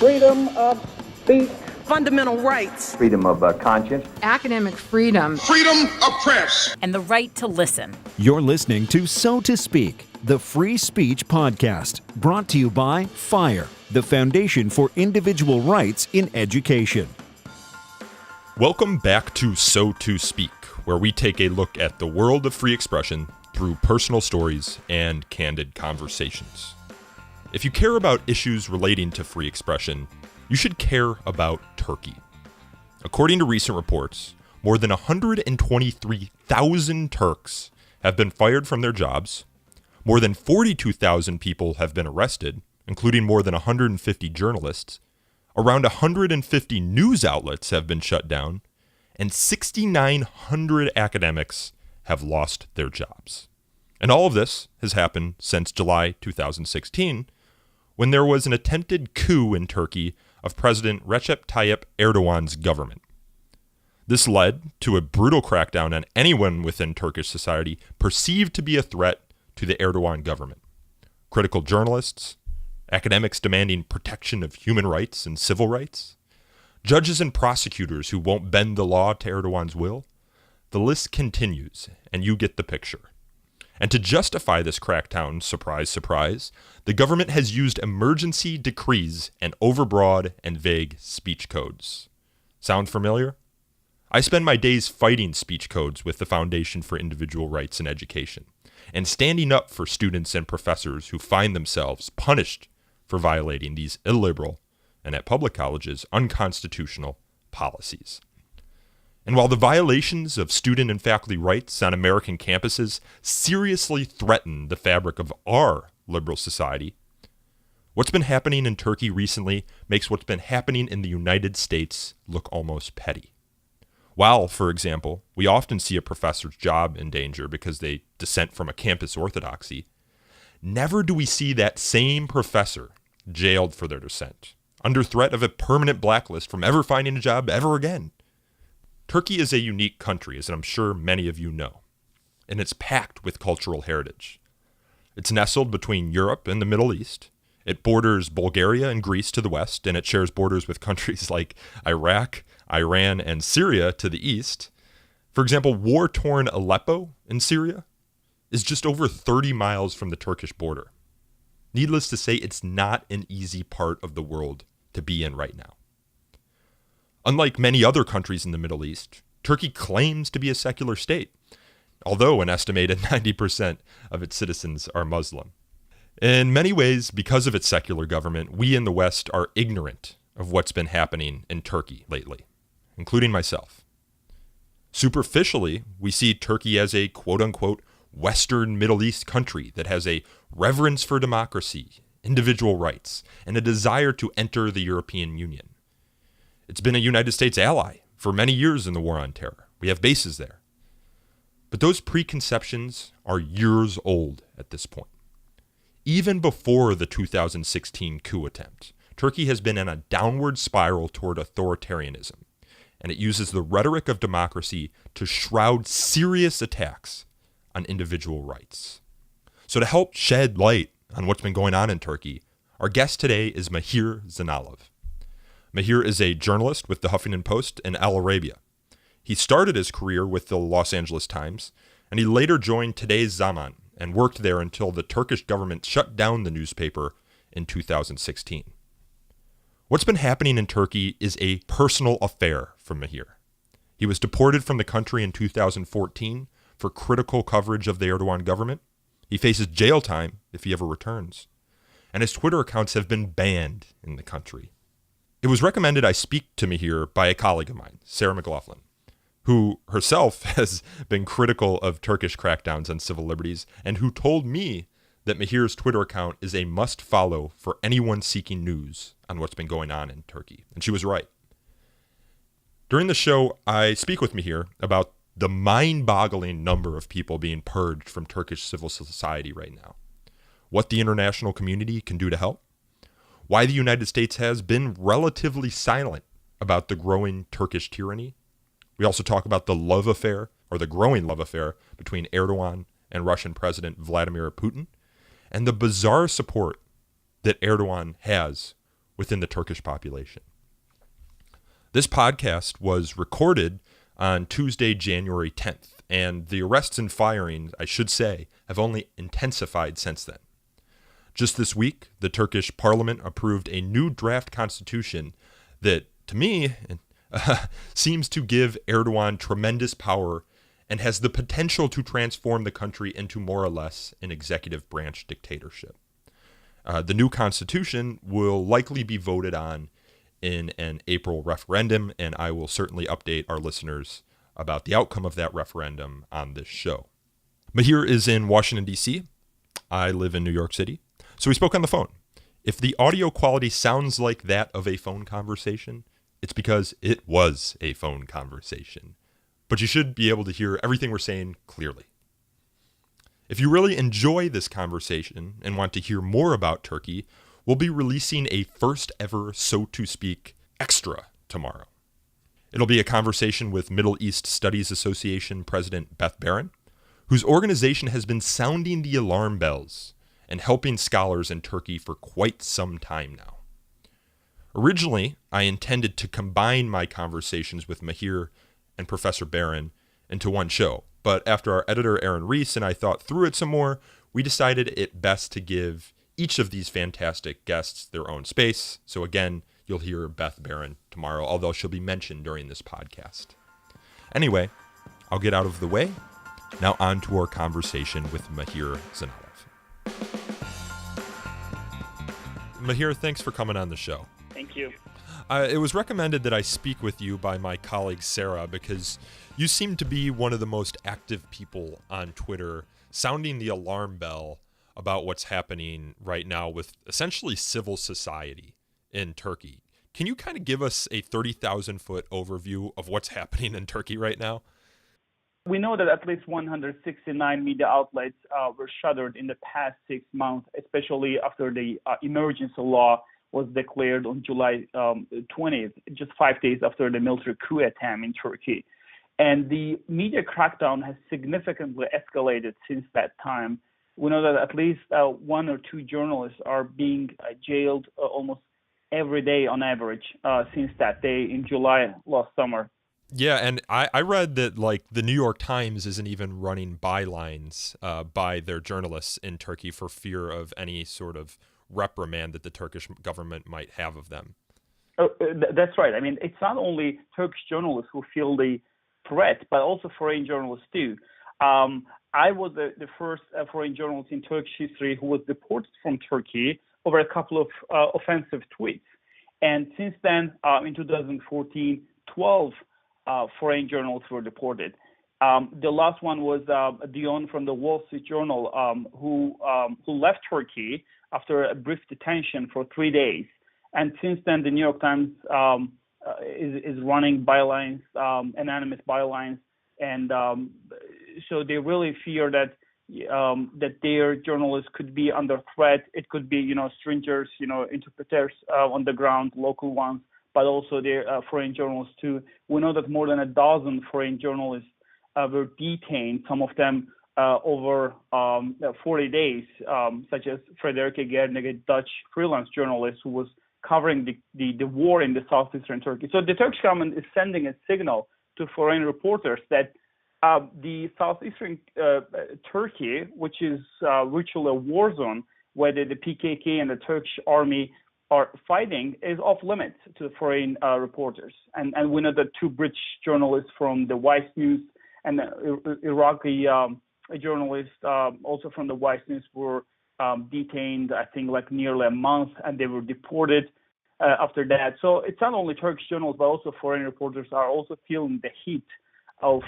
freedom of speech, fundamental rights, freedom of conscience, academic freedom, freedom of press, and the right to listen. You're listening to So to Speak, the free speech podcast, brought to you by FIRE, the Foundation for Individual Rights in Education. Welcome back to So to Speak, where we take a look at the world of free expression through personal stories and candid conversations. If you care about issues relating to free expression, you should care about Turkey. According to recent reports, more than 123,000 Turks have been fired from their jobs, more than 42,000 people have been arrested, including more than 150 journalists, around 150 news outlets have been shut down, and 6,900 academics have lost their jobs. And all of this has happened since July 2016, when there was an attempted coup in Turkey of President Recep Tayyip Erdogan's government. This led to a brutal crackdown on anyone within Turkish society perceived to be a threat to the Erdogan government. Critical journalists, academics demanding protection of human rights and civil rights, judges and prosecutors who won't bend the law to Erdogan's will. The list continues, and you get the picture. And to justify this crackdown, surprise, surprise, the government has used emergency decrees and overbroad and vague speech codes. Sound familiar? I spend my days fighting speech codes with the Foundation for Individual Rights in Education, and standing up for students and professors who find themselves punished for violating these illiberal, and at public colleges, unconstitutional policies. And while the violations of student and faculty rights on American campuses seriously threaten the fabric of our liberal society, what's been happening in Turkey recently makes what's been happening in the United States look almost petty. While, for example, we often see a professor's job in danger because they dissent from a campus orthodoxy, never do we see that same professor jailed for their dissent, under threat of a permanent blacklist from ever finding a job ever again. Turkey is a unique country, as I'm sure many of you know, and it's packed with cultural heritage. It's nestled between Europe and the Middle East. It borders Bulgaria and Greece to the west, and it shares borders with countries like Iraq, Iran, and Syria to the east. For example, war-torn Aleppo in Syria is just over 30 miles from the Turkish border. Needless to say, it's not an easy part of the world to be in right now. Unlike many other countries in the Middle East, Turkey claims to be a secular state, although an estimated 90% of its citizens are Muslim. In many ways, because of its secular government, we in the West are ignorant of what's been happening in Turkey lately, including myself. Superficially, we see Turkey as a quote-unquote Western Middle East country that has a reverence for democracy, individual rights, and a desire to enter the European Union. It's been a United States ally for many years in the war on terror. We have bases there. But those preconceptions are years old at this point. Even before the 2016 coup attempt, Turkey has been in a downward spiral toward authoritarianism, and it uses the rhetoric of democracy to shroud serious attacks on individual rights. So to help shed light on what's been going on in Turkey, our guest today is Mahir Zeynalov. Mahir is a journalist with the Huffington Post and Al Arabiya. He started his career with the Los Angeles Times, and he later joined Today's Zaman and worked there until the Turkish government shut down the newspaper in 2016. What's been happening in Turkey is a personal affair for Mahir. He was deported from the country in 2014 for critical coverage of the Erdogan government. He faces jail time if he ever returns. And his Twitter accounts have been banned in the country. It was recommended I speak to Mahir by a colleague of mine, Sarah McLaughlin, who herself has been critical of Turkish crackdowns on civil liberties and who told me that Mahir's Twitter account is a must-follow for anyone seeking news on what's been going on in Turkey. And she was right. During the show, I speak with Mahir about the mind-boggling number of people being purged from Turkish civil society right now, what the international community can do to help, why the United States has been relatively silent about the growing Turkish tyranny. We also talk about the love affair, or the growing love affair, between Erdogan and Russian President Vladimir Putin, and the bizarre support that Erdogan has within the Turkish population. This podcast was recorded on Tuesday, January 10th, and the arrests and firings, I should say, have only intensified since then. Just this week, the Turkish parliament approved a new draft constitution that, to me, seems to give Erdogan tremendous power and has the potential to transform the country into more or less an executive branch dictatorship. The new constitution will likely be voted on in an April referendum, and I will certainly update our listeners about the outcome of that referendum on this show. Mahir is in Washington, D.C. I live in New York City. So we spoke on the phone. If the audio quality sounds like that of a phone conversation, it's because it was a phone conversation. But you should be able to hear everything we're saying clearly. If you really enjoy this conversation and want to hear more about Turkey, we'll be releasing a first ever, so to speak, extra tomorrow. It'll be a conversation with Middle East Studies Association President Beth Barron, whose organization has been sounding the alarm bells and helping scholars in Turkey for quite some time now. Originally, I intended to combine my conversations with Mahir and Professor Barron into one show, but after our editor Aaron Reese and I thought through it some more, we decided it best to give each of these fantastic guests their own space. So again, you'll hear Beth Barron tomorrow, although she'll be mentioned during this podcast. Anyway, I'll get out of the way. Now on to our conversation with Mahir Zeynalov. Mahir, thanks for coming on the show. Thank you. It was recommended that I speak with you by my colleague Sarah because you seem to be one of the most active people on Twitter, sounding the alarm bell about what's happening right now with essentially civil society in Turkey. Can you kind of give us a 30,000-foot overview of what's happening in Turkey right now? We know that at least 169 media outlets were shuttered in the past 6 months, especially after the emergency law was declared on July 20th, just 5 days after the military coup attempt in Turkey. And the media crackdown has significantly escalated since that time. We know that at least 1 or 2 journalists are being jailed almost every day on average since that day in July last summer. Yeah, and I read that like the New York Times isn't even running bylines by their journalists in Turkey for fear of any sort of reprimand that the Turkish government might have of them. Oh, that's right. I mean, it's not only Turkish journalists who feel the threat, but also foreign journalists too. I was the first foreign journalist in Turkish history who was deported from Turkey over a couple of offensive tweets. And since then, in 2014, 12 foreign journalists were deported. The last one was Dion from the Wall Street Journal, who left Turkey after a brief detention for 3 days. And since then, the New York Times is running bylines, anonymous bylines, and so they really fear that that their journalists could be under threat. It could be, strangers, interpreters on the ground, local ones, but also their foreign journalists too. We know that more than a dozen foreign journalists were detained, some of them over 40 days, such as Frederike Gernig, a Dutch freelance journalist who was covering the war in the southeastern Turkey. So the Turkish government is sending a signal to foreign reporters that the southeastern Turkey, which is virtually a war zone, where the PKK and the Turkish army are fighting, is off limits to foreign reporters. And we know that 2 British journalists from the Vice News and Iraqi journalists also from the Vice News were detained, I think, like nearly a month, and they were deported after that. So it's not only Turkish journalists, but also foreign reporters are also feeling the heat of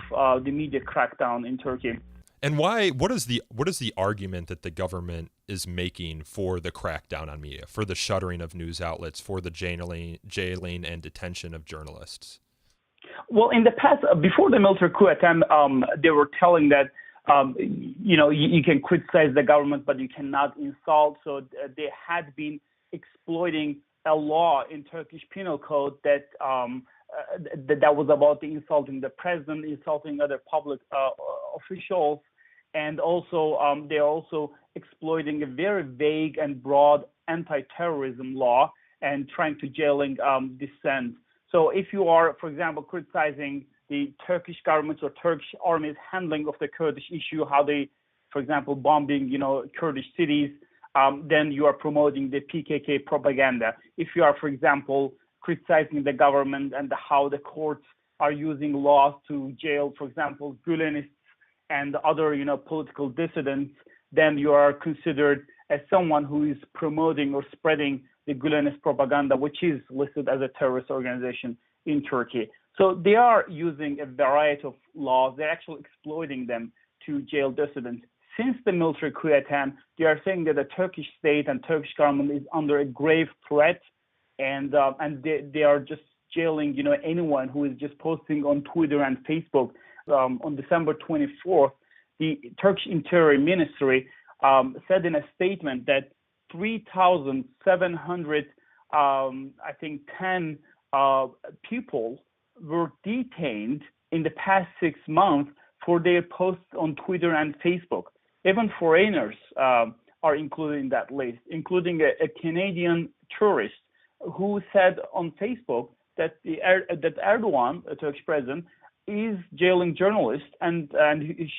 the media crackdown in Turkey. And why? What is the argument that the government is making for the crackdown on media, for the shuttering of news outlets, for the jailing and detention of journalists? Well, in the past, before the military coup attempt, they were telling that you can criticize the government, but you cannot insult. So they had been exploiting a law in Turkish penal code that was about the insulting the president, insulting other public officials, and also they're also exploiting a very vague and broad anti-terrorism law. and trying to jailing dissent. So if you are, for example, criticizing the Turkish government or Turkish army's handling of the Kurdish issue, how they, for example, bombing, Kurdish cities, then you are promoting the PKK propaganda. If you are, for example, criticizing the government and how the courts are using laws to jail, for example, Gülenists and other, political dissidents, then you are considered as someone who is promoting or spreading the Gülenist propaganda, which is listed as a terrorist organization in Turkey. So they are using a variety of laws. They're actually exploiting them to jail dissidents. Since the military coup attempt, they are saying that the Turkish state and Turkish government is under a grave threat, and they are just jailing, anyone who is just posting on Twitter and Facebook. On December 24th, the Turkish Interior Ministry said in a statement that 3,700, 10 people were detained in the past 6 months for their posts on Twitter and Facebook. Even foreigners are included in that list, including a Canadian tourist who said on Facebook that that Erdogan, the Turkish president, is jailing journalists, and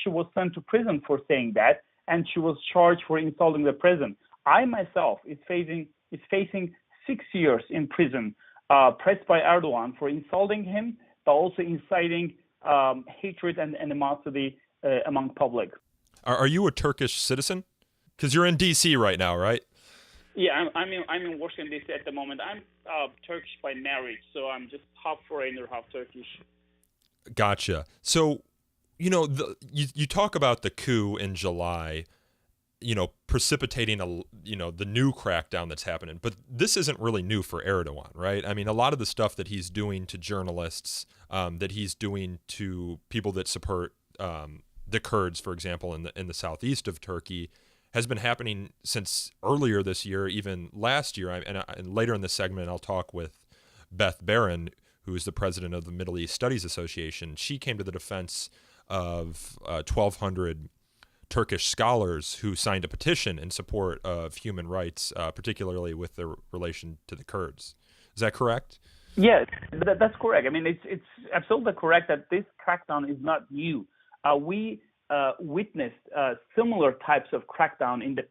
she was sent to prison for saying that, and she was charged for insulting the president. I myself is facing 6 years in prison, pressed by Erdogan for insulting him, but also inciting hatred and animosity among public. Are you a Turkish citizen? Because you're in D.C. right now, right? Yeah, I'm in Washington D.C. at the moment. I'm Turkish by marriage, so I'm just half foreigner, half Turkish. Gotcha. So, you talk about the coup in July, precipitating the new crackdown that's happening. But this isn't really new for Erdogan, right? I mean, a lot of the stuff that he's doing to journalists, that he's doing to people that support the Kurds, for example, in the southeast of Turkey, has been happening since earlier this year, even last year. And later in this segment, I'll talk with Beth Barron, who is the president of the Middle East Studies Association. She came to the defense of 1,200 Turkish scholars who signed a petition in support of human rights, particularly with their relation to the Kurds. Is that correct? Yes, that's correct. I mean, it's absolutely correct that this crackdown is not new. We witnessed similar types of crackdown in the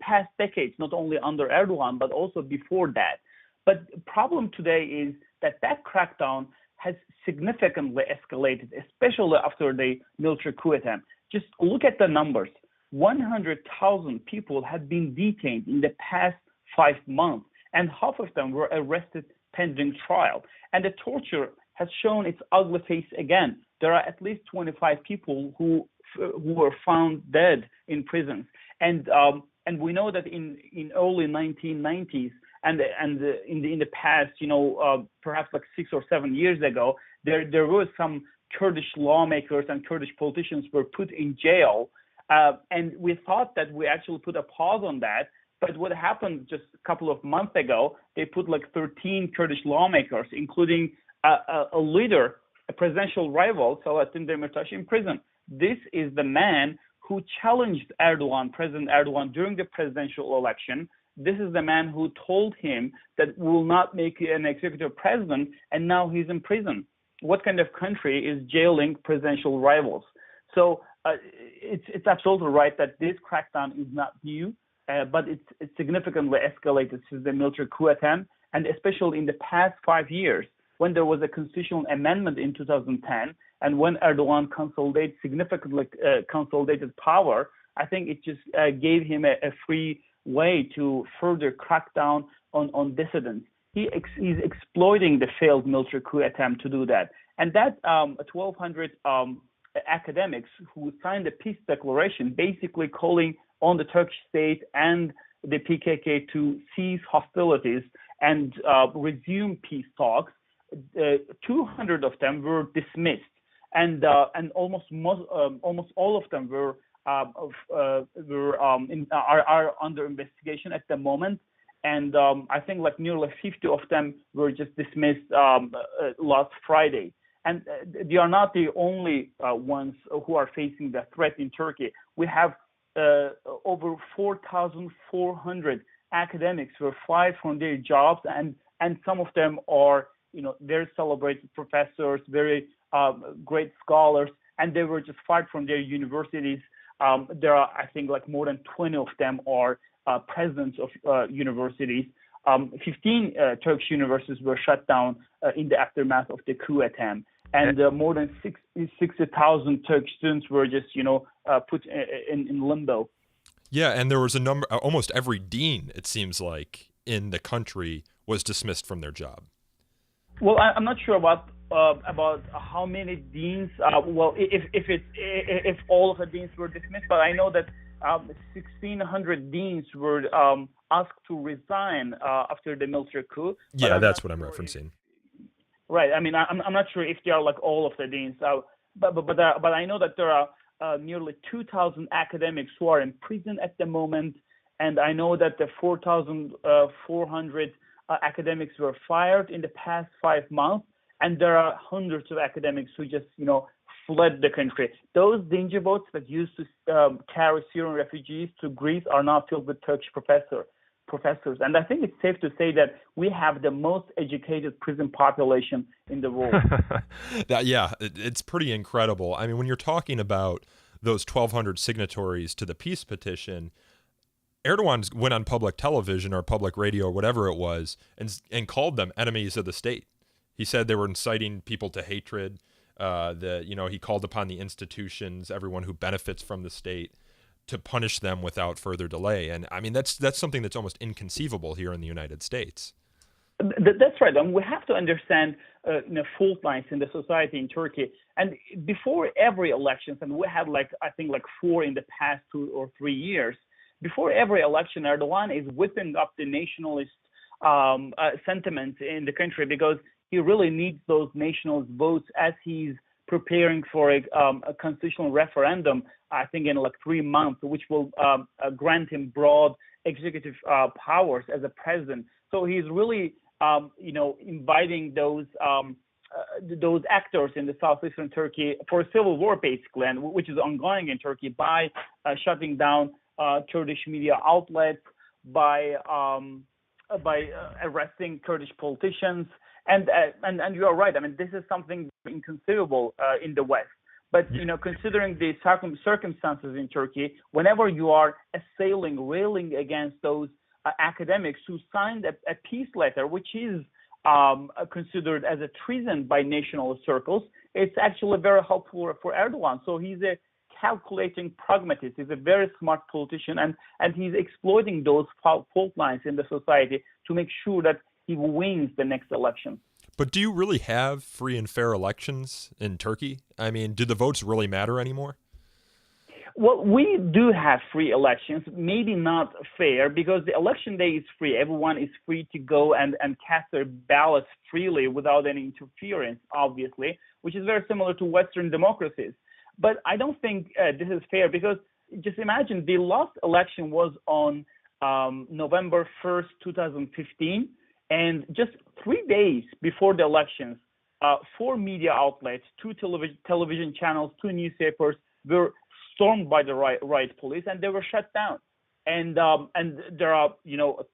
past decades, not only under Erdogan, but also before that. But the problem today is that crackdown has significantly escalated, especially after the military coup attempt. Just look at the numbers. 100,000 people have been detained in the past 5 months, and half of them were arrested pending trial. And the torture has shown its ugly face again. There are at least 25 people who were found dead in prisons. And we know that in early 1990s and in the past, perhaps like 6 or 7 years ago, there were some Kurdish lawmakers and Kurdish politicians were put in jail, and we thought that we actually put a pause on that. But what happened just a couple of months ago, they put like 13 Kurdish lawmakers, including a leader, a presidential rival, Selahattin Demirtas, in prison. This is the man who challenged President Erdogan, during the presidential election. This is the man who told him that we will not make you an executive president, and now he's in prison. What kind of country is jailing presidential rivals? So it's absolutely right that this crackdown is not new, but it's significantly escalated since the military coup attempt, and especially in the past 5 years, when there was a constitutional amendment in 2010, and when Erdogan significantly consolidated power, I think it just gave him a free way to further crack down on dissidents. He's exploiting the failed military coup attempt to do that. And that 1,200 academics who signed the peace declaration, basically calling on the Turkish state and the PKK to cease hostilities and resume peace talks, 200 of them were dismissed, and almost all of them are under investigation at the moment. And I think like nearly 50 of them were just dismissed last Friday. And they are not the only ones who are facing the threat in Turkey. We have over 4,400 academics were fired from their jobs, and some of them are, very celebrated professors, very great scholars, and they were just fired from their universities. There are, I think, like more than 20 of them are presidents of universities. 15 Turkish universities were shut down in the aftermath of the coup attempt, and more than 60,000 Turkish students were just, put in limbo. Yeah, and there was a number. Almost every dean, it seems like, in the country was dismissed from their job. Well, I'm not sure about how many deans. If all of the deans were dismissed, but I know that 1,600 deans were asked to resign after the military coup. Yeah, that's what I'm referencing. Right. I mean, I'm not sure if they are like all of the deans, but I know that there are nearly 2,000 academics who are in prison at the moment, and I know that the 4,400 academics were fired in the past 5 months, and there are hundreds of academics who just, fled the country. Those danger boats that used to carry Syrian refugees to Greece are now filled with Turkish professors. And I think it's safe to say that we have the most educated prison population in the world. It's pretty incredible. I mean, when you're talking about those 1,200 signatories to the peace petition, Erdogan went on public television or public radio or whatever it was and called them enemies of the state. He said they were inciting people to hatred. He called upon the institutions, everyone who benefits from the state, to punish them without further delay. And I mean, that's something that's almost inconceivable here in the United States. That's right. And we have to understand fault lines in the society in Turkey. And before every election, and we had I think 4 in the past 2 or 3 years, before every election, Erdogan is whipping up the nationalist sentiment in the country because he really needs those nationalist votes as he's preparing for a constitutional referendum, I think in 3 months, which will grant him broad executive powers as a president. So he's really, inviting those actors in the southeastern Turkey for a civil war, basically, and which is ongoing in Turkey by shutting down Kurdish media outlets, by arresting Kurdish politicians. And you are right. I mean, this is something inconceivable in the West. But, considering the circumstances in Turkey, whenever you are railing against those academics who signed a peace letter, which is considered as a treason by nationalist circles, it's actually very helpful for Erdogan. So he's a calculating pragmatist. He's a very smart politician, and he's exploiting those fault lines in the society to make sure that he wins the next election. But do you really have free and fair elections in Turkey? I mean, do the votes really matter anymore? Well, we do have free elections, maybe not fair, because the election day is free. Everyone is free to go and cast their ballots freely without any interference, obviously, which is very similar to Western democracies. But I don't think this is fair because just imagine the last election was on November 1st, 2015. And just 3 days before the elections, 4 media outlets, 2 television channels, 2 newspapers were stormed by the riot police, and they were shut down. And there are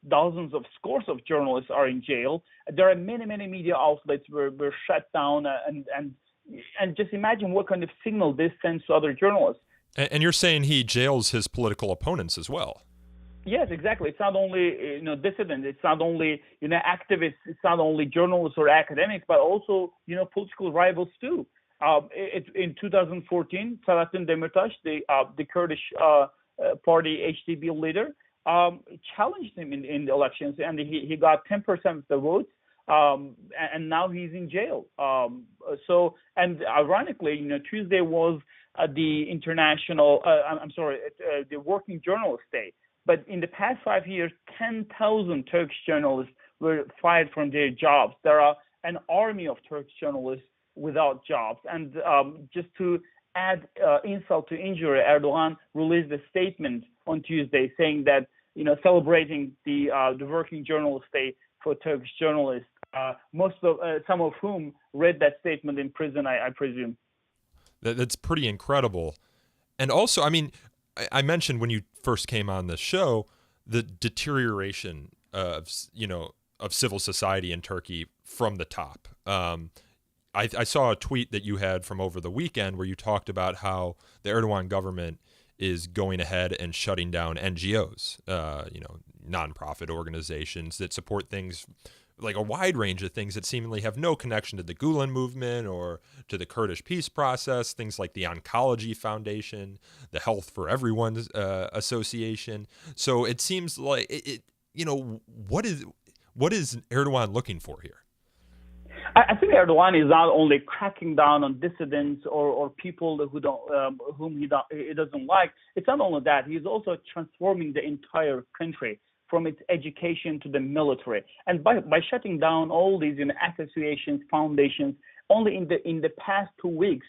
dozens of scores of journalists are in jail. There are many media outlets were shut down, and just imagine what kind of signal this sends to other journalists. And you're saying he jails his political opponents as well? Yes, exactly. It's not only dissidents, it's not only activists, it's not only journalists or academics, but also political rivals too. In 2014, Selahattin Demirtas, the Kurdish party HDP leader, challenged him in the elections, and he got 10% of the votes, and now he's in jail. And ironically, Tuesday was the the Working Journalist Day. But in the past 5 years, 10,000 Turkish journalists were fired from their jobs. There are an army of Turkish journalists without jobs. And just to add insult to injury, Erdogan released a statement on Tuesday saying that, celebrating the Working Journalist Day for Turkish journalists, some of whom read that statement in prison, I presume. That's pretty incredible. And also, I mean, I mentioned when you first came on the show the deterioration of civil society in Turkey from the top. I saw a tweet that you had from over the weekend where you talked about how the Erdogan government is going ahead and shutting down NGOs, nonprofit organizations that support things like a wide range of things that seemingly have no connection to the Gulen movement or to the Kurdish peace process, things like the Oncology Foundation, the Health for Everyone Association. So it seems like, what is Erdogan looking for here? I think Erdogan is not only cracking down on dissidents or people whom he doesn't like. It's not only that; he's also transforming the entire country, from its education to the military. And by shutting down all these associations, foundations, only in the past 2 weeks,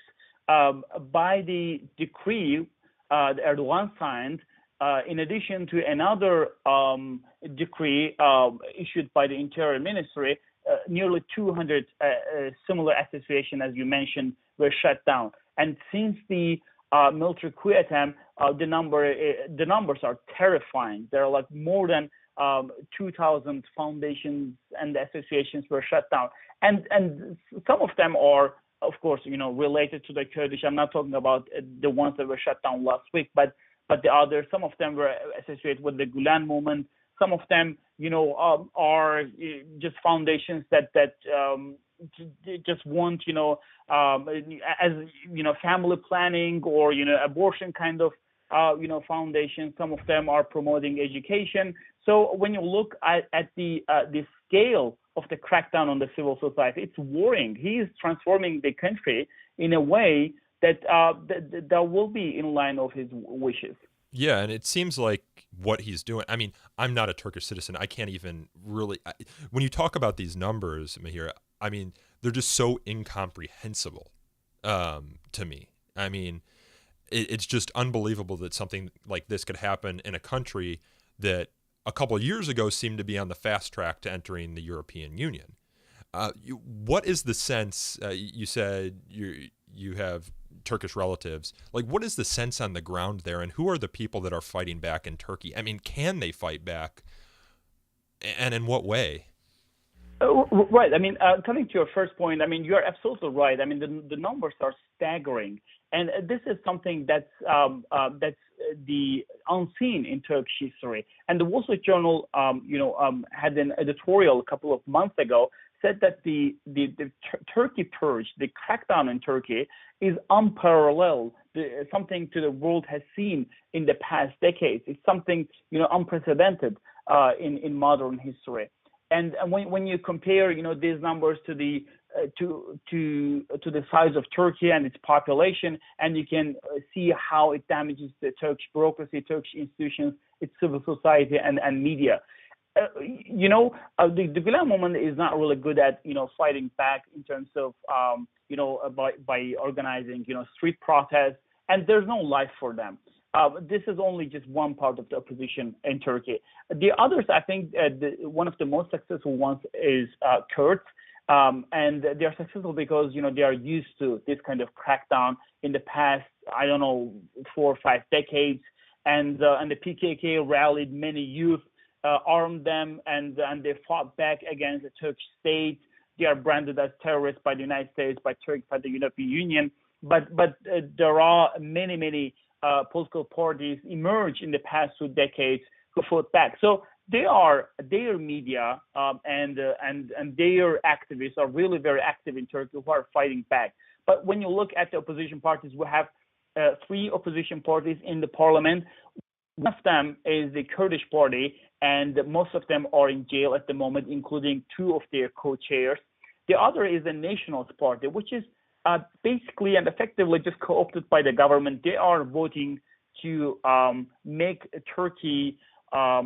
by the decree that Erdogan signed, in addition to another decree issued by the Interior Ministry, nearly 200 similar associations, as you mentioned, were shut down. And since the military coup attempt, the numbers are terrifying. There are like more than 2,000 foundations and associations were shut down, and some of them are, of course, related to the Kurdish. I'm not talking about the ones that were shut down last week, but the others. Some of them were associated with the Gulen movement. Some of them, are just foundations that just want, family planning or abortion kind of, foundations. Some of them are promoting education. So when you look at the scale of the crackdown on the civil society, it's worrying. He is transforming the country in a way that that will be in line of his wishes. Yeah, and it seems like what he's doing. I mean, I'm not a Turkish citizen. I can't even really. When you talk about these numbers, Mahir, I mean, they're just so incomprehensible to me. I mean, it's just unbelievable that something like this could happen in a country that a couple of years ago seemed to be on the fast track to entering the European Union. What is the sense? You said you have Turkish relatives. Like, what is the sense on the ground there, and who are the people that are fighting back in Turkey? I mean, can they fight back, and in what way? Right. I mean, coming to your first point, I mean, you're absolutely right. I mean, the numbers are staggering, and this is something that's the unseen in Turkish history. And the Wall Street Journal, had an editorial a couple of months ago, said that the Turkey purge, the crackdown in Turkey, is unparalleled. Something the world has seen in the past decades. It's something unprecedented in modern history. And when you compare these numbers to the size of Turkey and its population, and you can see how it damages the Turkish bureaucracy, Turkish institutions, its civil society and media. The Gulen movement is not really good at fighting back in terms of by organizing street protests, and there's no life for them. This is only just one part of the opposition in Turkey. The others, I think, one of the most successful ones is Kurds, and they are successful because they are used to this kind of crackdown in the past, 4 or 5 decades, and the PKK rallied many youth. Armed them and they fought back against the Turkish state. They are branded as terrorists by the United States, by Turkey, by the European Union. But there are many political parties emerged in the past 2 decades who fought back. So their media and their activists are really very active in Turkey who are fighting back. But when you look at the opposition parties, we have 3 opposition parties in the parliament. One of them is the Kurdish party, and most of them are in jail at the moment, including 2 of their co-chairs. The other is the Nationalist Party, which is basically and effectively just co-opted by the government. They are voting to make Turkey a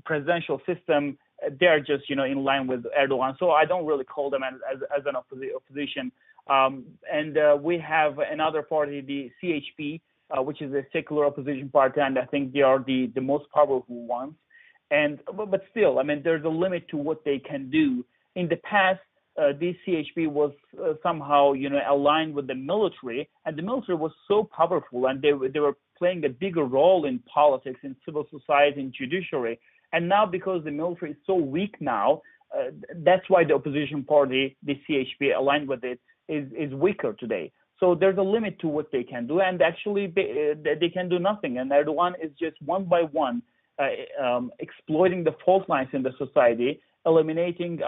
presidential system. They're just in line with Erdogan. So I don't really call them as an opposition. And we have another party, the CHP, which is a secular opposition party, and I think they are the most powerful ones. But still, I mean, there's a limit to what they can do. In the past, this CHP was somehow, aligned with the military, and the military was so powerful, and they were playing a bigger role in politics, in civil society, in judiciary. And now, because the military is so weak now, that's why the opposition party, the CHP, aligned with it, is weaker today. So there's a limit to what they can do, and actually they can do nothing. And Erdogan is just one by one exploiting the fault lines in the society, eliminating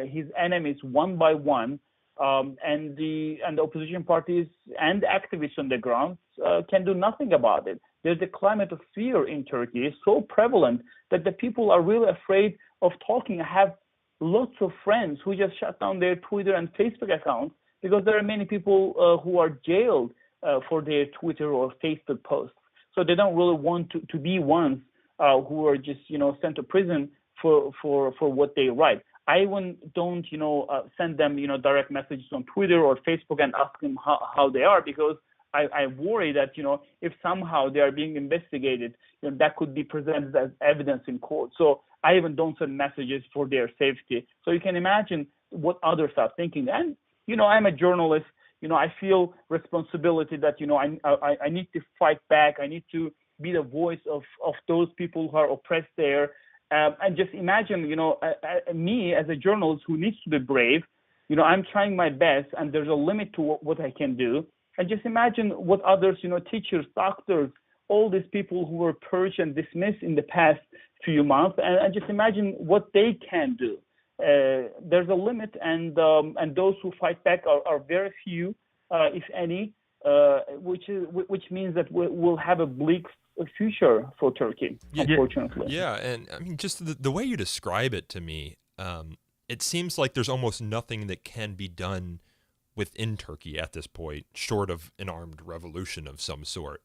his enemies one by one, and the opposition parties and activists on the ground can do nothing about it. There's a climate of fear in Turkey, so prevalent that the people are really afraid of talking. I have lots of friends who just shut down their Twitter and Facebook accounts because there are many people who are jailed for their Twitter or Facebook posts. So they don't really want to be ones who are just sent to prison for what they write. I even don't send them direct messages on Twitter or Facebook and ask them how they are, because I worry that if somehow they are being investigated, that could be presented as evidence in court. So I even don't send messages for their safety. So you can imagine what others are thinking. And I'm a journalist. I feel responsibility that I need to fight back. I need to be the voice of those people who are oppressed there. And just imagine, me as a journalist who needs to be brave. I'm trying my best, and there's a limit to what I can do. And just imagine what others, teachers, doctors, all these people who were purged and dismissed in the past few months, and just imagine what they can do. There's a limit, and those who fight back are very few, if any, which means that we'll have a bleak future for Turkey, unfortunately. Yeah, and I mean, just the way you describe it to me, it seems like there's almost nothing that can be done within Turkey at this point, short of an armed revolution of some sort.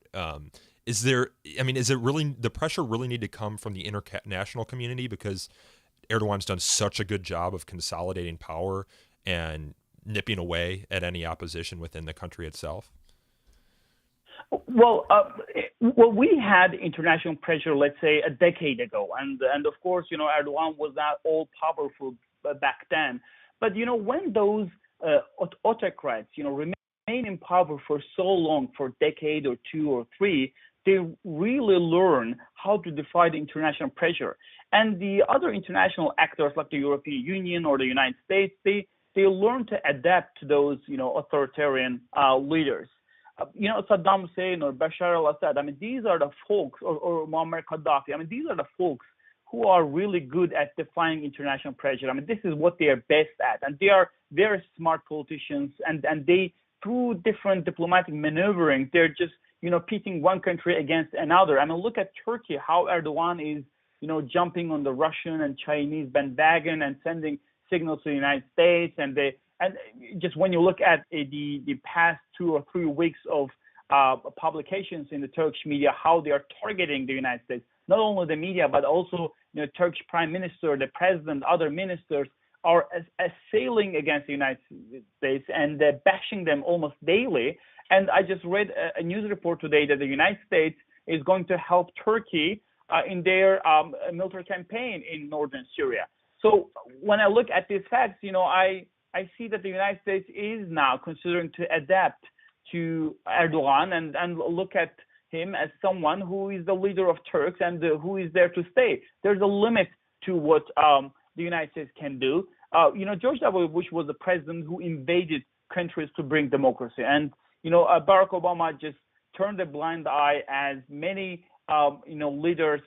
Is it really, the pressure really need to come from the international community, because Erdogan's done such a good job of consolidating power and nipping away at any opposition within the country itself? Well, we had international pressure, let's say, a decade ago, and of course, Erdogan was not all powerful back then. But when those autocrats, remain in power for so long, for a decade or two or three, they really learn how to defy the international pressure. And the other international actors, like the European Union or the United States, they learn to adapt to those, authoritarian leaders. Saddam Hussein or Bashar al-Assad, these are the folks, or Muammar Gaddafi, these are the folks who are really good at defying international pressure. This is what they are best at. And they are very smart politicians, and they, through different diplomatic maneuvering, they're just, pitting one country against another. Look at Turkey, how Erdogan is, jumping on the Russian and Chinese bandwagon and sending signals to the United States. And just when you look at the past 2 or 3 weeks of publications in the Turkish media, how they are targeting the United States, not only the media, but also Turkish prime minister, the president, other ministers are assailing against the United States and bashing them almost daily. And I just read a news report today that the United States is going to help Turkey in their military campaign in northern Syria. So when I look at these facts, I see that the United States is now considering to adapt to Erdogan and look at him as someone who is the leader of Turks and who is there to stay. There's a limit to what the United States can do. George W. Bush was the president who invaded countries to bring democracy. And, Barack Obama just turned a blind eye as many, leaders,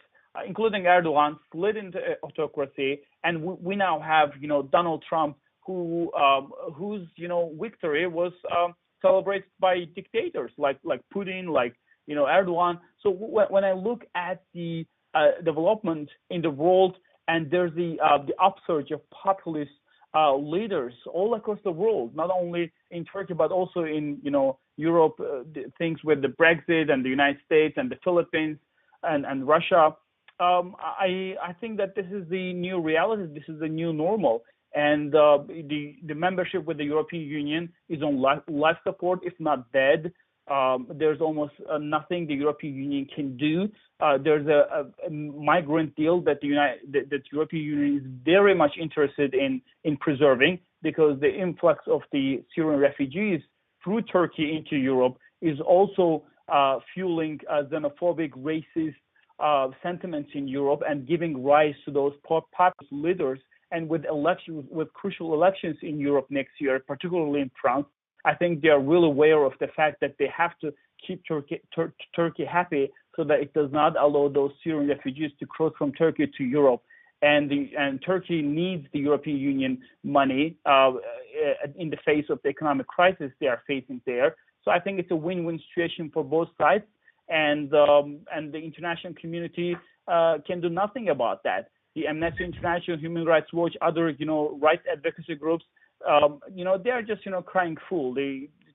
including Erdogan, slid into autocracy. And we now have, Donald Trump, whose, victory was celebrated by dictators like Putin, like, Erdogan. So when I look at the development in the world, and there's the upsurge of populist leaders all across the world, not only in Turkey but also in Europe, things with the Brexit and the United States and the Philippines and Russia. I think that this is the new reality. This is the new normal. And the membership with the European Union is on life support, if not dead. There's almost nothing the European Union can do. There's a migrant deal that the European Union is very much interested in preserving. because the influx of the Syrian refugees through Turkey into Europe is also fueling xenophobic, racist sentiments in Europe and giving rise to those populist leaders. And with crucial elections in Europe next year, particularly in France, I think they are really aware of the fact that they have to keep Turkey happy so that it does not allow those Syrian refugees to cross from Turkey to Europe. And Turkey needs the European Union money in the face of the economic crisis they are facing there. So I think it's a win-win situation for both sides, and the international community can do nothing about that. The Amnesty International, Human Rights Watch, other rights advocacy groups, they are just crying fool.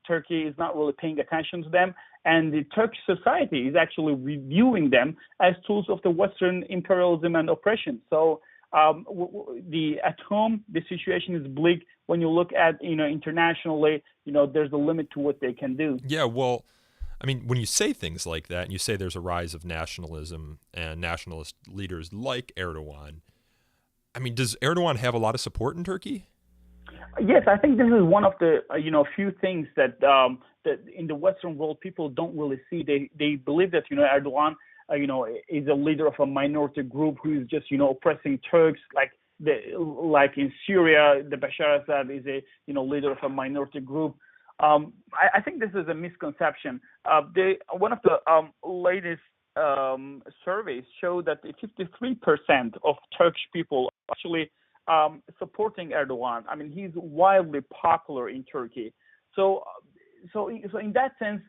Turkey is not really paying attention to them, and the Turkish society is actually reviewing them as tools of the Western imperialism and oppression. So at home, the situation is bleak. When you look at internationally, there's a limit to what they can do. Yeah, well, I mean, when you say things like that, and you say there's a rise of nationalism and nationalist leaders like Erdogan, I mean, does Erdogan have a lot of support in Turkey? Yes, I think this is one of the few things that that in the Western world people don't really see. They believe that Erdogan is a leader of a minority group who is just oppressing Turks, like in Syria, the Bashar Assad is a leader of a minority group. I think this is a misconception. One of the latest surveys show that 53% of Turkish people actually supporting Erdogan. I mean, he's wildly popular in Turkey. So in that sense,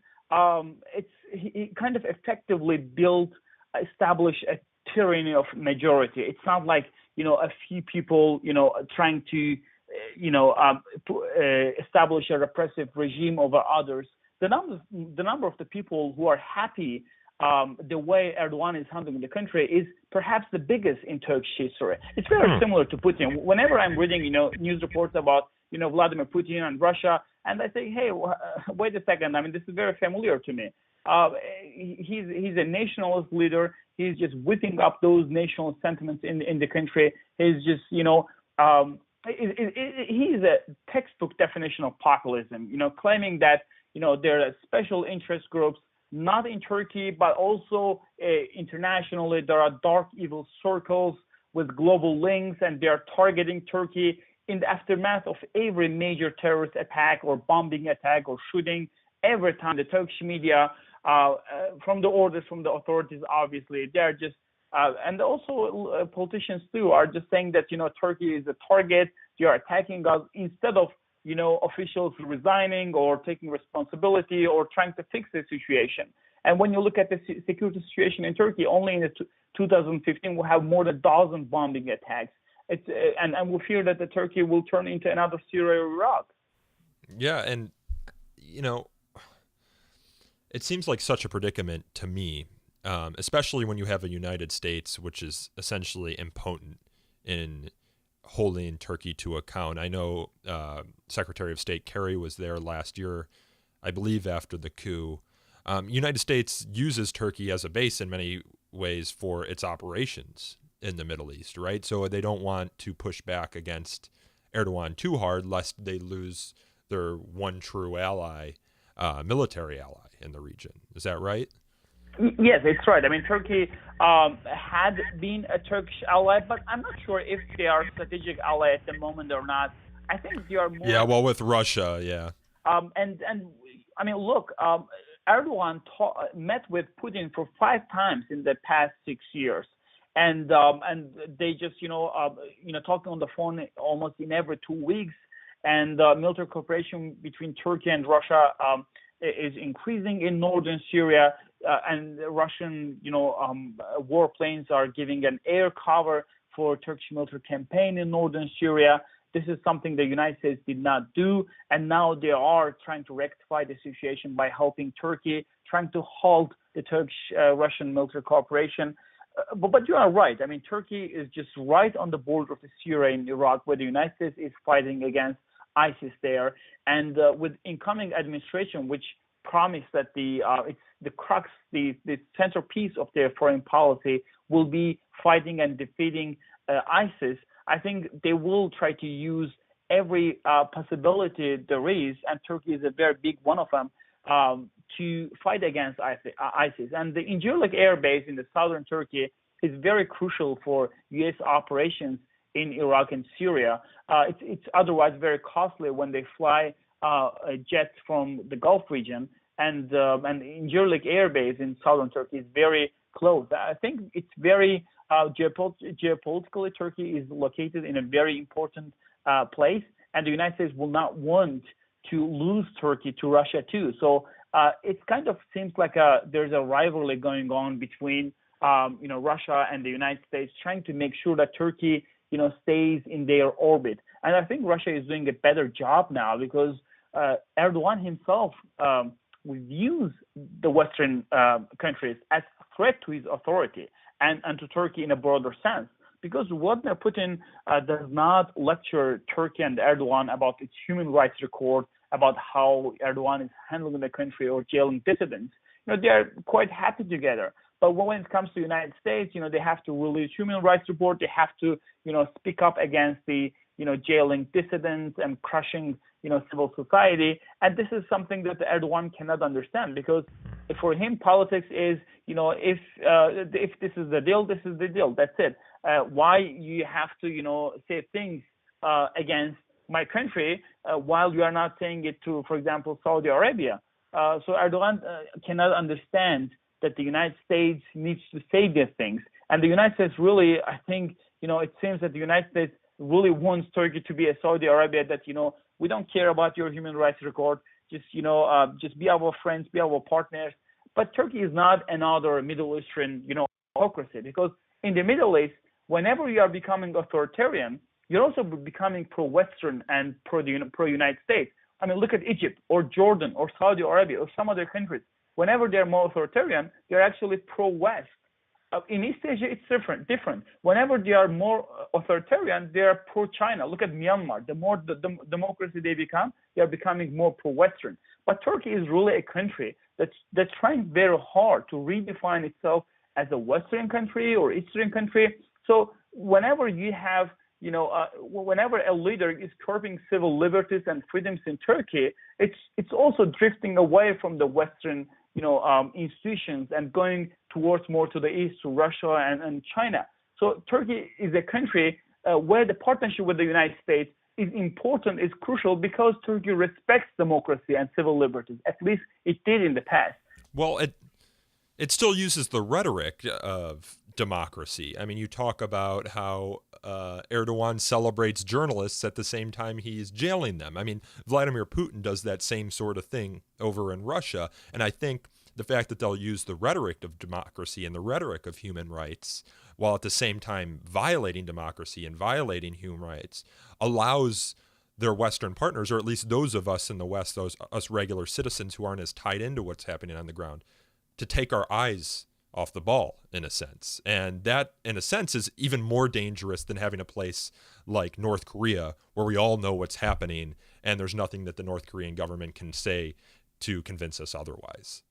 he kind of effectively established a tyranny of majority. It's not like a few people trying to establish a repressive regime over others. The number of the people who are happy the way Erdogan is handling the country is perhaps the biggest in Turkish history. It's very similar to Putin. Whenever I'm reading, news reports about, Vladimir Putin and Russia, and I say, hey, wait a second. I mean, this is very familiar to me. He's a nationalist leader. He's just whipping up those national sentiments in the country. He's just, he's a textbook definition of populism, claiming that, there are special interest groups, not in Turkey, but also internationally. There are dark evil circles with global links, and they are targeting Turkey in the aftermath of every major terrorist attack or bombing attack or shooting. Every time the Turkish media, from the orders from the authorities, obviously, they're just, and also politicians too, are just saying that, Turkey is a target. They are attacking us instead of officials resigning or taking responsibility or trying to fix the situation. And when you look at the security situation in Turkey, only in 2015 we have more than a dozen bombing attacks. And we fear that the Turkey will turn into another Syria or Iraq. Yeah, and it seems like such a predicament to me, especially when you have a United States which is essentially impotent in holding Turkey to account. I know Secretary of State Kerry was there last year, I believe after the coup. United States uses Turkey as a base in many ways for its operations in the Middle East, right? So they don't want to push back against Erdogan too hard, lest they lose their one true ally, military ally in the region. Is that right? Yes, it's right. I mean, Turkey had been a Turkish ally, but I'm not sure if they are a strategic ally at the moment or not. I think they are more. Yeah, well, with Russia, yeah. And I mean, look, Erdogan met with Putin for 5 times in the past 6 years, and they just talking on the phone almost in every 2 weeks, and military cooperation between Turkey and Russia is increasing in northern Syria. And the Russian, warplanes are giving an air cover for Turkish military campaign in northern Syria. This is something the United States did not do, and now they are trying to rectify the situation by helping Turkey, trying to halt the Turkish-Russian military cooperation. But you are right. I mean, Turkey is just right on the border of Syria and Iraq, where the United States is fighting against ISIS there, and with incoming administration, which promised that it's the crux, the centerpiece of their foreign policy will be fighting and defeating ISIS. I think they will try to use every possibility there is, and Turkey is a very big one of them, to fight against ISIS. And the Incirlik Air Base in the southern Turkey is very crucial for U.S. operations in Iraq and Syria. It's otherwise very costly when they fly jets from the Gulf region, and Incirlik Air Base in southern Turkey is very close. I think it's very geopolitically, Turkey is located in a very important place, and the United States will not want to lose Turkey to Russia too. So it kind of seems like there's a rivalry going on between Russia and the United States, trying to make sure that Turkey stays in their orbit. And I think Russia is doing a better job now because Erdogan himself views the Western countries as a threat to his authority and to Turkey in a broader sense. Because Vladimir Putin does not lecture Turkey and Erdogan about its human rights record, about how Erdogan is handling the country or jailing dissidents. They are quite happy together. But when it comes to the United States, they have to release human rights report. They have to, speak up against the, jailing dissidents and crushing, civil society. And this is something that Erdogan cannot understand, because for him, politics is, if this is the deal, this is the deal. That's it. Why you have to, say things against my country while you are not saying it to, for example, Saudi Arabia? So Erdogan cannot understand that the United States needs to say these things. And the United States really, I think, it seems that the United States really wants Turkey to be a Saudi Arabia that, we don't care about your human rights record. Just, just be our friends, be our partners. But Turkey is not another Middle Eastern, democracy, because in the Middle East, whenever you are becoming authoritarian, you're also becoming pro-Western and pro-United States. I mean, look at Egypt or Jordan or Saudi Arabia or some other countries. Whenever they're more authoritarian, they're actually pro-West. In East Asia, it's different. Whenever they are more authoritarian, they are pro-China. Look at Myanmar. The more the democracy they become, they are becoming more pro-Western. But Turkey is really a country that's trying very hard to redefine itself as a Western country or Eastern country. So whenever you have, whenever a leader is curbing civil liberties and freedoms in Turkey, it's also drifting away from the Western institutions and going towards more to the east, to Russia and China. So Turkey is a country where the partnership with the United States is important, is crucial, because Turkey respects democracy and civil liberties. At least it did in the past. Well, it still uses the rhetoric of democracy. I mean, you talk about how Erdogan celebrates journalists at the same time he's jailing them. I mean, Vladimir Putin does that same sort of thing over in Russia. And I think the fact that they'll use the rhetoric of democracy and the rhetoric of human rights, while at the same time violating democracy and violating human rights, allows their Western partners, or at least those of us in the West, us regular citizens who aren't as tied into what's happening on the ground, to take our eyes off the ball, in a sense. And that, in a sense, is even more dangerous than having a place like North Korea, where we all know what's happening and there's nothing that the North Korean government can say to convince us otherwise.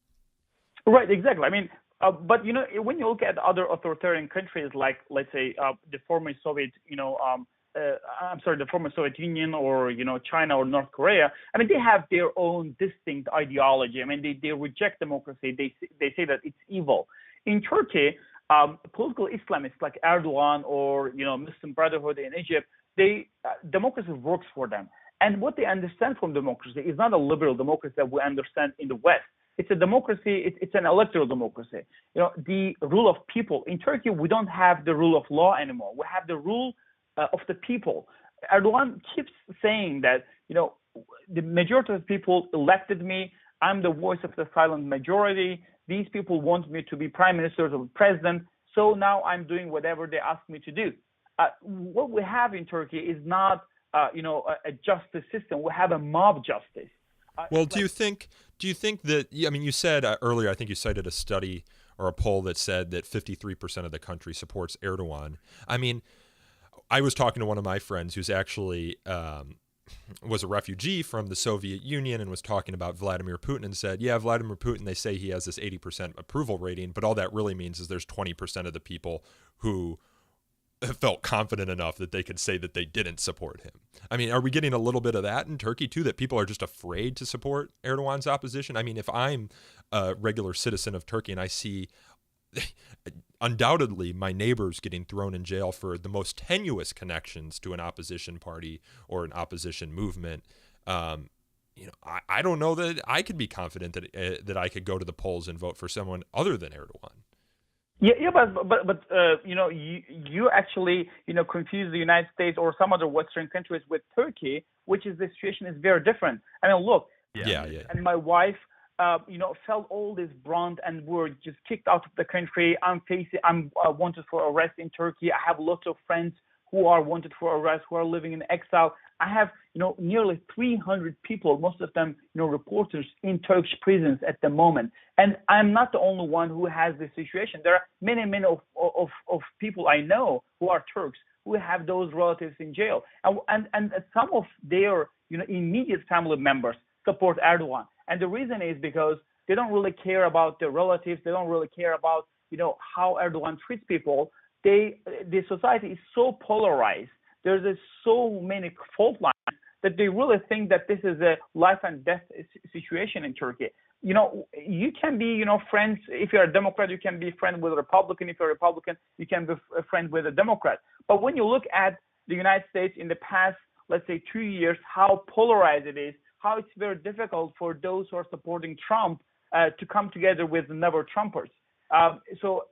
Right, exactly. I mean, but, when you look at other authoritarian countries, like, let's say, the former Soviet, the former Soviet Union, or, China or North Korea, I mean, they have their own distinct ideology. I mean, they reject democracy. They say that it's evil. In Turkey, political Islamists like Erdogan or, Muslim Brotherhood in Egypt, democracy works for them. And what they understand from democracy is not a liberal democracy that we understand in the West. It's a democracy. It's an electoral democracy. The rule of people. In Turkey, we don't have the rule of law anymore. We have the rule of the people. Erdogan keeps saying that, the majority of people elected me. I'm the voice of the silent majority. These people want me to be prime minister or president. So now I'm doing whatever they ask me to do. What we have in Turkey is not, a justice system. We have a mob justice. Well, do you think that, I mean, you said earlier, I think you cited a study or a poll that said that 53% of the country supports Erdogan. I mean, I was talking to one of my friends who's actually was a refugee from the Soviet Union and was talking about Vladimir Putin and said, yeah, Vladimir Putin, they say he has this 80% approval rating, but all that really means is there's 20% of the people who felt confident enough that they could say that they didn't support him. I mean, are we getting a little bit of that in Turkey too, that people are just afraid to support Erdogan's opposition? I mean, if I'm a regular citizen of Turkey and I see undoubtedly my neighbors getting thrown in jail for the most tenuous connections to an opposition party or an opposition movement, I don't know that I could be confident that I could go to the polls and vote for someone other than Erdogan. Yeah, but you actually confuse the United States or some other Western countries with Turkey, which is the situation is very different. I mean, look, Yeah. and my wife, felt all this brunt and were just kicked out of the country. I'm wanted for arrest in Turkey. I have lots of friends who are wanted for arrest, who are living in exile. I have, nearly 300 people, most of them, reporters in Turkish prisons at the moment. And I'm not the only one who has this situation. There are many of people I know who are Turks who have those relatives in jail. And some of their, immediate family members support Erdogan. And the reason is because they don't really care about their relatives. They don't really care about, how Erdogan treats people. The society is so polarized. There's so many fault lines that they really think that this is a life and death situation in Turkey. You can be, friends. If you're a Democrat, you can be friends with a Republican. If you're a Republican, you can be a friend with a Democrat. But when you look at the United States in the past, let's say 2 years, how polarized it is, how it's very difficult for those who are supporting Trump to come together with the never Trumpers. So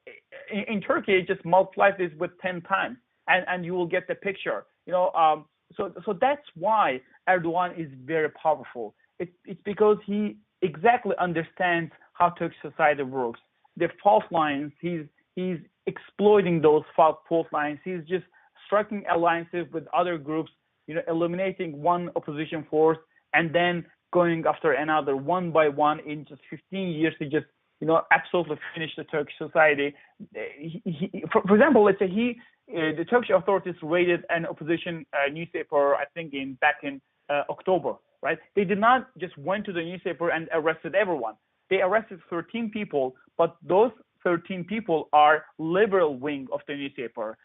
in Turkey, just multiply this with 10 times, and you will get the picture. So that's why Erdogan is very powerful. It's because he exactly understands how Turkish society works. The fault lines, he's exploiting those fault lines. He's just striking alliances with other groups, eliminating one opposition force and then going after another one by one. In just 15 years, he just absolutely finished the Turkish society. For example, let's say the Turkish authorities raided an opposition newspaper, I think back in October, right? They did not just went to the newspaper and arrested everyone. They arrested 13 people, but those 13 people are liberal wing of the newspaper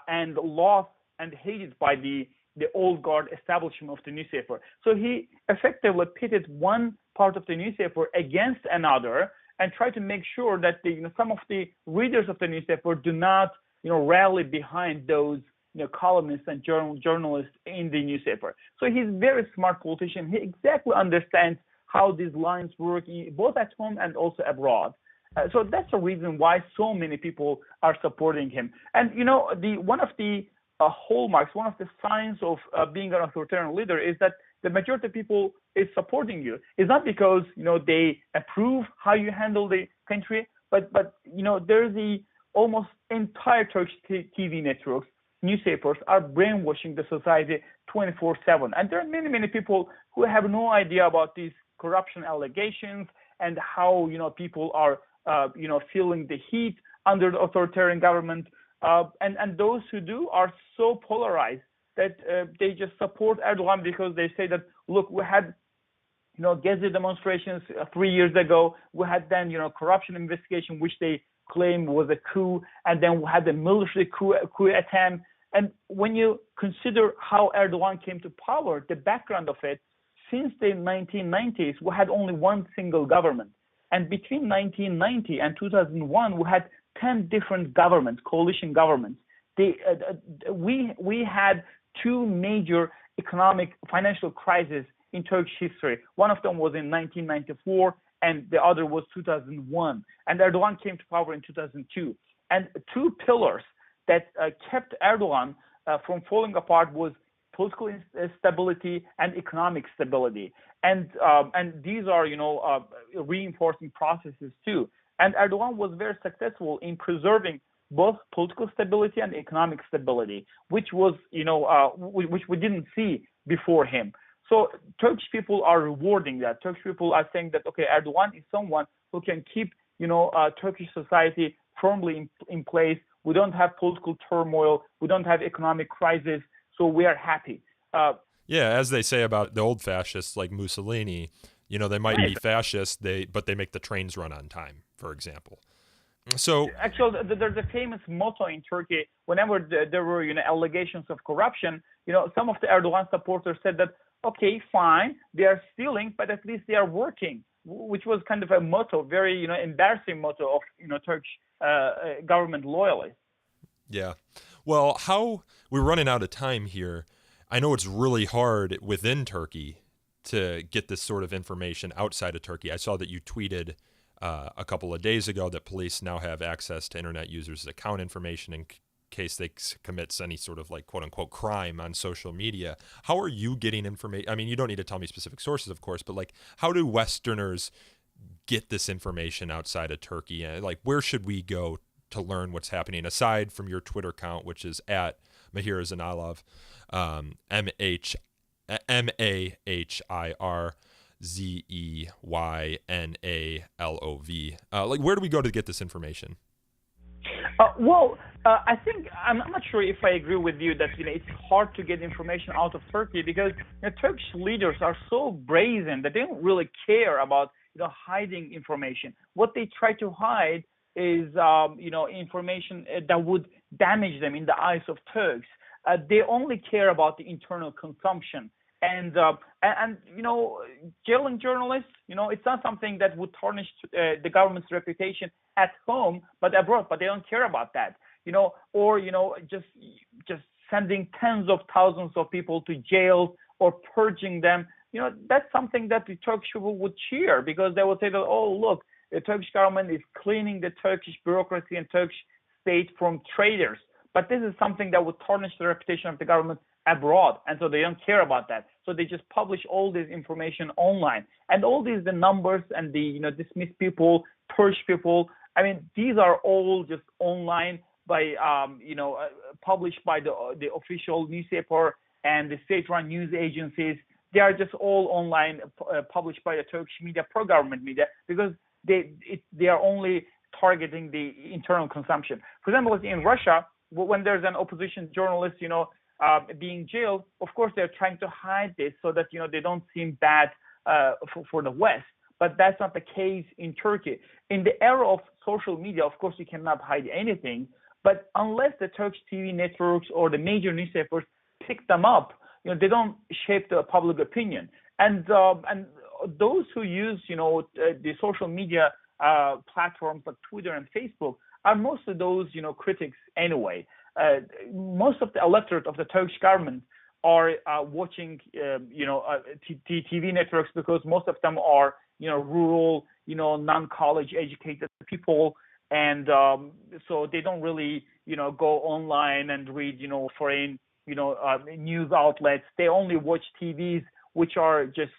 and lost and hated by the old guard establishment of the newspaper. So he effectively pitted one part of the newspaper against another and tried to make sure that some of the readers of the newspaper do not rally behind those columnists and journalists in the newspaper. So he's a very smart politician. He exactly understands how these lines work both at home and also abroad. So that's the reason why so many people are supporting him. And one of the hallmarks, one of the signs of being an authoritarian leader is that the majority of people is supporting you. It's not because they approve how you handle the country, but there's the almost entire Turkish TV networks, newspapers are brainwashing the society 24/7, and there are many people who have no idea about these corruption allegations and how people are feeling the heat under the authoritarian government. And those who do are so polarized that they just support Erdogan because they say that, look, we had Gezi demonstrations 3 years ago. We had then corruption investigation, which they claim was a coup, and then we had the military coup attempt. And when you consider how Erdogan came to power, the background of it, since the 1990s, we had only one single government. And between 1990 and 2001, we had 10 different governments, coalition governments. We had two major economic financial crises in Turkish history. One of them was in 1994, and the other was 2001. And Erdogan came to power in 2002. And two pillars that kept Erdogan from falling apart was political stability and economic stability. And these are, reinforcing processes too. And Erdogan was very successful in preserving both political stability and economic stability, which was, which we didn't see before him. So Turkish people are rewarding that. Turkish people are saying that, okay, Erdogan is someone who can keep, Turkish society firmly in place. We don't have political turmoil. We don't have economic crisis. So we are happy. Yeah, as they say about the old fascists like Mussolini, they might be fascist, but they make the trains run on time, for example. So Actually, there's a famous motto in Turkey. Whenever there were, allegations of corruption, some of the Erdogan supporters said that, okay, fine, they are stealing, but at least they are working, which was kind of a motto, very, embarrassing motto of, Turkish government loyalists. yeah. Well, how we're running out of time here. I know it's really hard within Turkey to get this sort of information outside of Turkey. I saw that you tweeted a couple of days ago that police now have access to internet users' account information in case they commit any sort of like quote unquote crime on social media. How are you getting information? I mean, you don't need to tell me specific sources, of course, but like, how do Westerners get this information outside of Turkey? And like, where should we go to learn what's happening aside from your Twitter account, which is at Mahir Zanalov, MahirZeynalov. Like, where do we go to get this information? I think I'm not sure if I agree with you that it's hard to get information out of Turkey because Turkish leaders are so brazen that they don't really care about hiding information. What they try to hide is information that would damage them in the eyes of Turks. They only care about the internal consumption. And jailing journalists, it's not something that would tarnish the government's reputation at home, but abroad. But they don't care about that, or just sending tens of thousands of people to jail or purging them. That's something that the Turkish people would cheer because they would say that, oh, look, the Turkish government is cleaning the Turkish bureaucracy and Turkish state from traitors. But this is something that would tarnish the reputation of the government abroad, and so they don't care about that. So they just publish all this information online, and all these the numbers and the dismissed people, purge people. I mean, these are all just online by published by the official newspaper and the state-run news agencies. They are just all online, published by the Turkish media, pro-government media, because they are only targeting the internal consumption. For example, in Russia, when there's an opposition journalist, being jailed, of course they're trying to hide this so that they don't seem bad for the West. But that's not the case in Turkey. In the era of social media, of course, you cannot hide anything. But unless the Turkish TV networks or the major newspapers pick them up, they don't shape the public opinion. And those who use the social media platforms like Twitter and Facebook are mostly those critics anyway. Most of the electorate of the Turkish government are watching TV networks because most of them are rural, non-college educated people, and so they don't really go online and read foreign news outlets. They only watch TVs which are just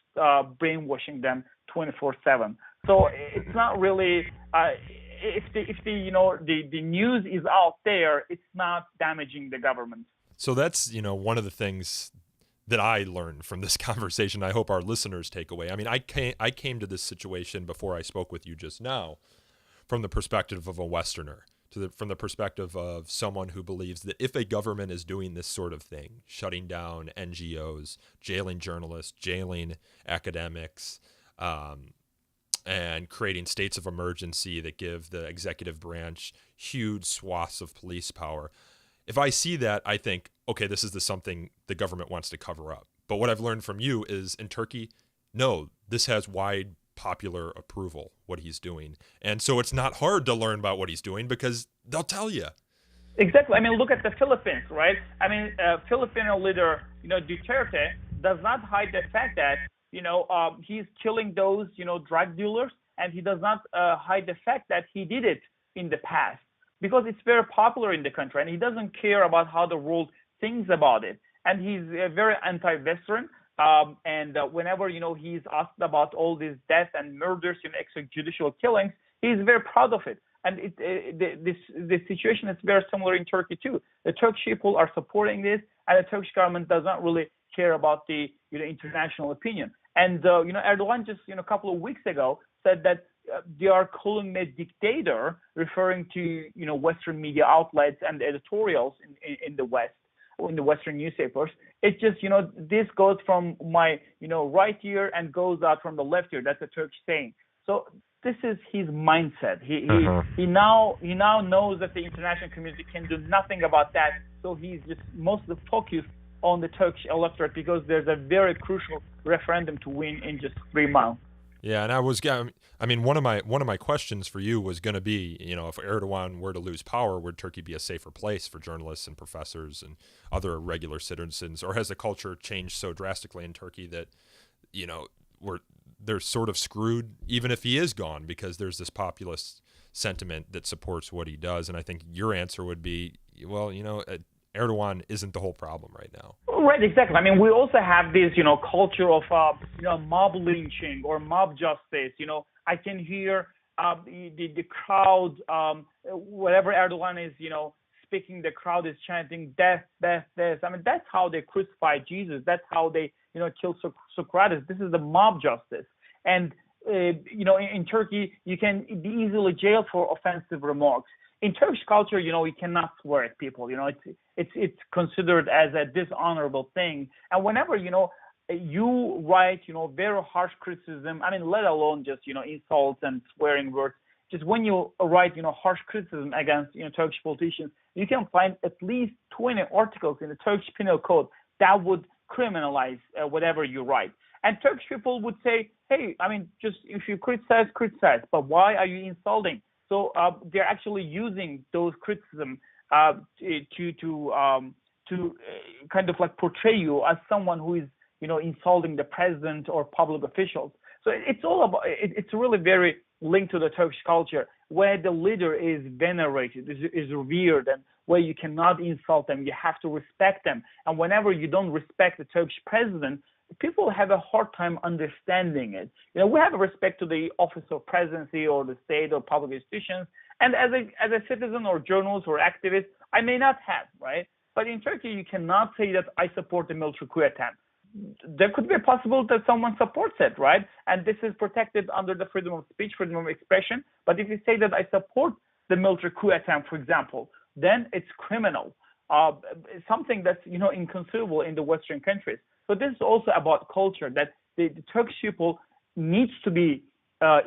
brainwashing them 24/7. So it's not really if the news is out there, it's not damaging the government. So that's one of the things that I learned from this conversation. I hope our listeners take away. I mean, I came to this situation before I spoke with you just now from the perspective of a Westerner, from the perspective of someone who believes that if a government is doing this sort of thing, shutting down NGOs, jailing journalists, jailing academics, and creating states of emergency that give the executive branch huge swaths of police power. If I see that, I think, okay, this is something the government wants to cover up. But what I've learned from you is in Turkey, no, this has wide popular approval, what he's doing. And so it's not hard to learn about what he's doing because they'll tell you. Exactly. I mean, look at the Philippines, right? I mean, Filipino leader, Duterte does not hide the fact that he's killing those, drug dealers, and he does not hide the fact that he did it in the past because it's very popular in the country, and he doesn't care about how the world thinks about it. And he's very anti-Western. And whenever he's asked about all these deaths and murders, extrajudicial killings, he's very proud of it. And the situation is very similar in Turkey too. The Turkish people are supporting this, and the Turkish government does not really care about the international opinion. And Erdogan just a couple of weeks ago said that they are calling me a dictator, referring to Western media outlets and editorials in the West, or in the Western newspapers. It's just this goes from my right ear and goes out from the left ear. That's a Turkish saying. So this is his mindset. He now knows that the international community can do nothing about that. So he's just mostly focused on the Turkish electorate because there's a very crucial referendum to win in just 3 months. Yeah, and one of my questions for you was going to be, if Erdogan were to lose power, would Turkey be a safer place for journalists and professors and other regular citizens, or has the culture changed so drastically in Turkey that, they're sort of screwed even if he is gone because there's this populist sentiment that supports what he does? And I think your answer would be, well, Erdogan isn't the whole problem right now. Right, exactly. I mean, we also have this, culture of, mob lynching or mob justice. I can hear the crowd, whatever Erdogan is, speaking, the crowd is chanting death, death, death. I mean, that's how they crucified Jesus. That's how they, killed Socrates. This is the mob justice. And, in Turkey, you can be easily jailed for offensive remarks. In Turkish culture, you cannot swear at people. It's considered as a dishonorable thing. And whenever, you write, very harsh criticism, I mean, let alone just, insults and swearing words, just when you write, harsh criticism against, Turkish politicians, you can find at least 20 articles in the Turkish Penal Code that would criminalize whatever you write. And Turkish people would say, hey, I mean, just if you criticize, but why are you insulting? So they're actually using those criticism to kind of like portray you as someone who is, insulting the president or public officials. So it's all about, it's really very linked to the Turkish culture, where the leader is venerated, is revered, and where you cannot insult them. You have to respect them. And whenever you don't respect the Turkish president, people have a hard time understanding it. We have a respect to the office of presidency or the state or public institutions. And as a citizen or journalist or activist, I may not have, right? But in Turkey, you cannot say that I support the military coup attempt. There could be a possibility that someone supports it, right? And this is protected under the freedom of speech, freedom of expression. But if you say that I support the military coup attempt, for example, then it's criminal. Something that's, inconceivable in the Western countries. So this is also about culture, that the Turkish people needs to be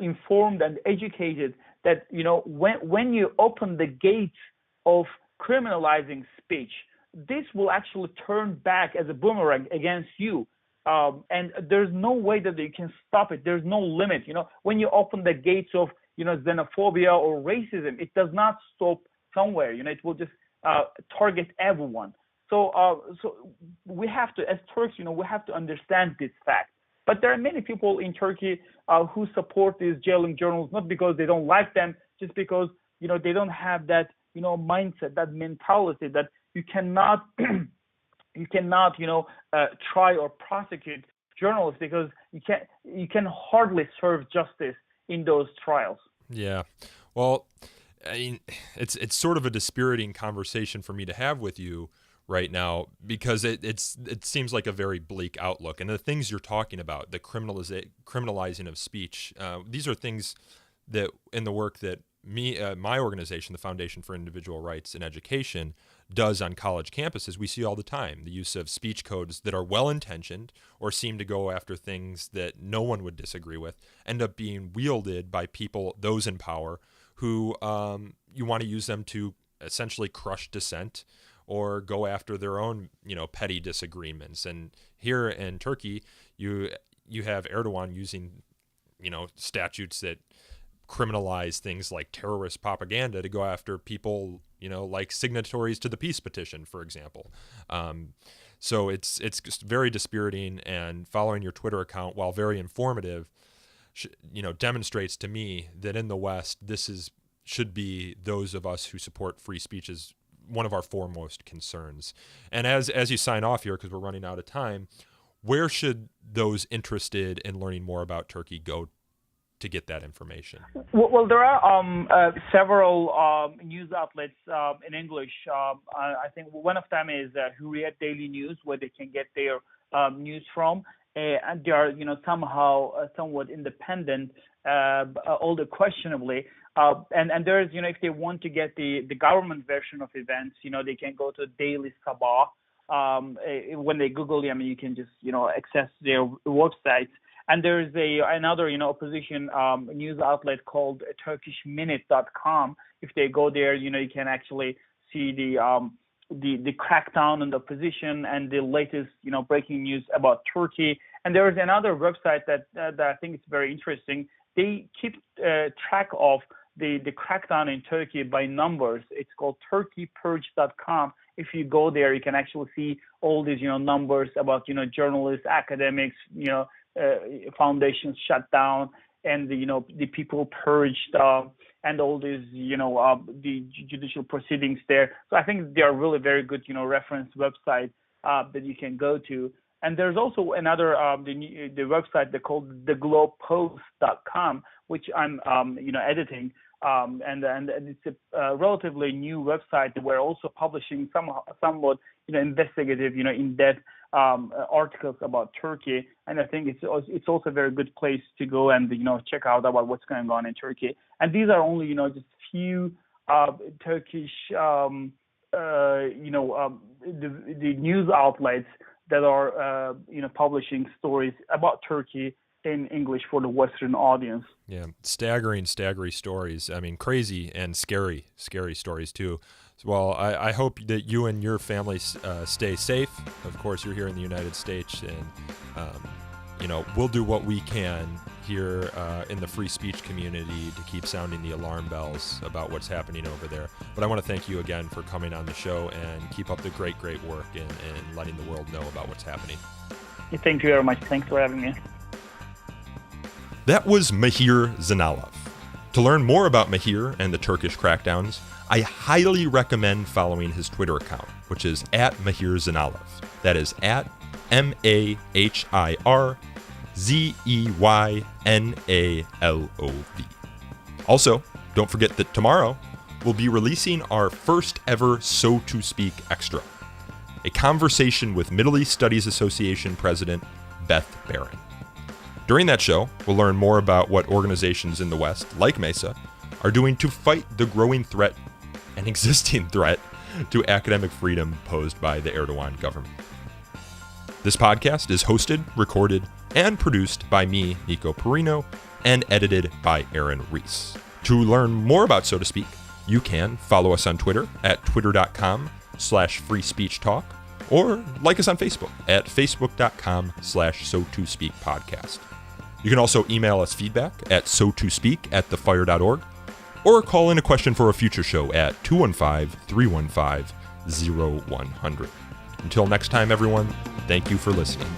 informed and educated that, when you open the gates of criminalizing speech, this will actually turn back as a boomerang against you. And there's no way that you can stop it. There's no limit. When you open the gates of, xenophobia or racism, it does not stop somewhere. It will just target everyone. So we have to, as Turks, we have to understand this fact. But there are many people in Turkey who support these jailing journalists, not because they don't like them, just because, they don't have that, mindset, that mentality that you cannot, try or prosecute journalists because you can hardly serve justice in those trials. Yeah. Well, I mean, it's sort of a dispiriting conversation for me to have with you right now, because it seems like a very bleak outlook. And the things you're talking about, the criminalizing of speech, these are things that in the work that my organization, the Foundation for Individual Rights in Education, does on college campuses, we see all the time. The use of speech codes that are well-intentioned or seem to go after things that no one would disagree with end up being wielded by people, those in power, who you want to use them to essentially crush dissent or go after their own, petty disagreements. And here in Turkey, you have Erdogan using, statutes that criminalize things like terrorist propaganda to go after people, like signatories to the peace petition, for example. So it's just very dispiriting, and following your Twitter account, while very informative, demonstrates to me that in the West, should be those of us who support free speech as one of our foremost concerns. And as you sign off here, because we're running out of time, where should those interested in learning more about Turkey go to get that information? Well, there are several news outlets in English. I think one of them is Hürriyet Daily News, where they can get their news from. And they are, somehow somewhat independent, although questionably. And there's, if they want to get the government version of events, they can go to Daily Sabah. When they Google them, you can just, access their websites. And there's another, opposition news outlet called TurkishMinute.com. If they go there, you can actually see the crackdown on the opposition and the latest, breaking news about Turkey. And there is another website that I think is very interesting. They keep track of the crackdown in Turkey by numbers. It's called TurkeyPurge.com. If you go there, you can actually see all these, numbers about, journalists, academics, foundations shut down, and the people purged, and all these, the judicial proceedings there. So I think they are really very good, reference website that you can go to. And there's also another the website they called theglobepost.com, which I'm editing, and it's a relatively new website that we're also publishing somewhat investigative, in-depth articles about Turkey. And I think it's also a very good place to go and check out about what's going on in Turkey. And these are only just few Turkish the news outlets that are publishing stories about Turkey in English for the Western audience. Yeah, staggering stories. I mean, crazy and scary stories too. Well, I hope that you and your family stay safe. Of course, you're here in the United States, and we'll do what we can here in the free speech community to keep sounding the alarm bells about what's happening over there. But I want to thank you again for coming on the show, and keep up the great work and letting the world know about what's happening. Thank you very much. Thanks for having me. That was Mahir Zeynalov. To learn more about Mahir and the Turkish crackdowns, I highly recommend following his Twitter account, which is @Mahir Zeynalov. That is @MahirZeyNalov. Also, don't forget that tomorrow we'll be releasing our first ever So to Speak Extra, a conversation with Middle East Studies Association President Beth Barron. During that show, we'll learn more about what organizations in the West, like Mesa, are doing to fight the growing threat and existing threat to academic freedom posed by the Erdogan government. This podcast is hosted, recorded, and produced by me, Nico Perino, and edited by Aaron Reese. To learn more about So to Speak, you can follow us on Twitter at twitter.com/freespeechtalk, or like us on Facebook at facebook.com/so2speakpodcast. You can also email us feedback at so2speak@thefire.org, or call in a question for a future show at 215-315-0100. Until next time, everyone, thank you for listening.